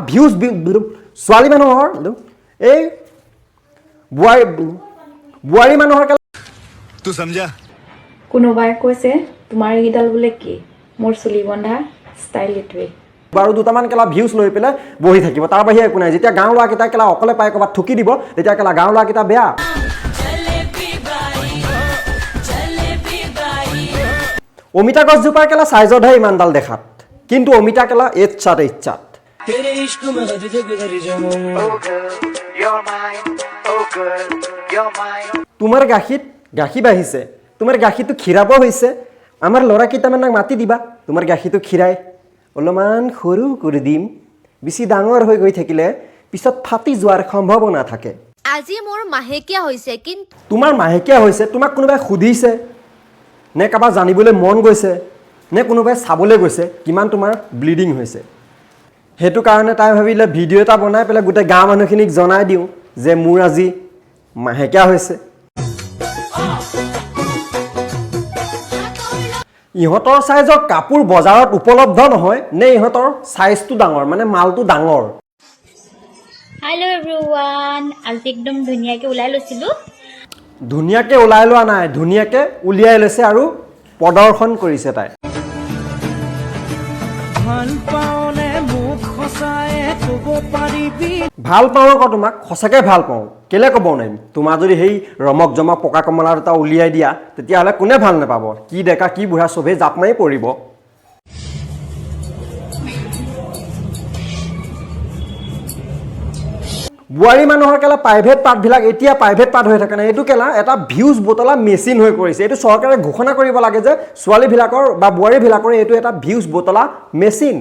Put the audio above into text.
views ছোৱালী মানুহৰ এই বোৱাৰী মানুহৰ तू समझा কোনোবাই কৈছে তোমাৰ এইডাল বোলে কি মোৰ চুলি বন্ধা ষ্টাইল এইটোৱে বাৰু দুটামান কেলা ভিউজ লৈ পেলাই বহি থাকিব তাৰ বাহিৰে একো নাই যেতিয়া গাঁও ল'ৰাকেইটা কেলা অকলে পাই ক'ৰবাত ঠুকি দিব তেতিয়া কেলা গাঁও ল'ৰাকেইটা বেয়া অমিতা গছজোপাৰ কেলা চাইজতহে ইমানডাল দেখাত কিন্তু অমিতা কেলা এইচাত তোমাৰ গাখীৰ বাঢ়িছে তোমাৰ গাখীৰটো খীৰাব হৈছে আমাৰ ল'ৰা কেইটামানক মাতি দিবা তোমাৰ গাখীৰটো খীৰাই অলপমান সৰু কৰি দিম বেছি ডাঙৰ হৈ গৈ থাকিলে পিছত ফাটি যোৱাৰ সম্ভাৱনা থাকে আজি মোৰ মাহেকীয়া হৈছে কিন্তু তোমাৰ মাহেকীয়া হৈছে তোমাক কোনোবাই সুধিছে নে কাৰোবাৰ জানিবলৈ মন গৈছে নে কোনোবাই চাবলৈ গৈছে কিমান তোমাৰ ব্লিডিং হৈছে সেইটো কাৰণে তাই ভাবিলে ভিডিঅ' এটা বনাই পেলাই গোটেই গাঁও মানুহখিনিক জনাই দিওঁ যে মোৰ আজি মাহেকীয়া হৈছে ইহঁতৰ চাইজৰ কাপোৰ বজাৰত উপলব্ধ নহয় নে ইহঁতৰ চাইজটো ডাঙৰ মানে মালটো ডাঙৰ হেল্ল' এভৰিৱান আজি একদম ধুনীয়াকৈ ওলাই লৈছিলোঁ ধুনীয়াকৈ ওলাই লোৱা নাই ধুনীয়াকৈ উলিয়াই লৈছে আৰু প্ৰদৰ্শন কৰিছে তাই ভাল পাওঁ আকৌ তোমাক সঁচাকৈ ভাল পাওঁ কেলে ক'ব নোৱাৰিম তোমাৰ যদি সেই ৰমক জমক পকা কমলাৰ এটা উলিয়াই দিয়া তেতিয়াহ'লে কোনে ভাল নাপাব কি ডেকা কি বুঢ়া চবেই জাপ মাৰি পৰিব বোৱাৰী মানুহৰ কেলা প্ৰাইভেট পাৰ্টবিলাক এতিয়া প্ৰাইভেট পাৰ্ট হৈ থাকে নাই এইটো কেলা এটা ভিউজ বতলা মেচিন হৈ পৰিছে এইটো চৰকাৰে ঘোষণা কৰিব লাগে যে ছোৱালীবিলাকৰ বা বোৱাৰীবিলাকৰ এইটো এটা ভিউজ বতলা মেচিন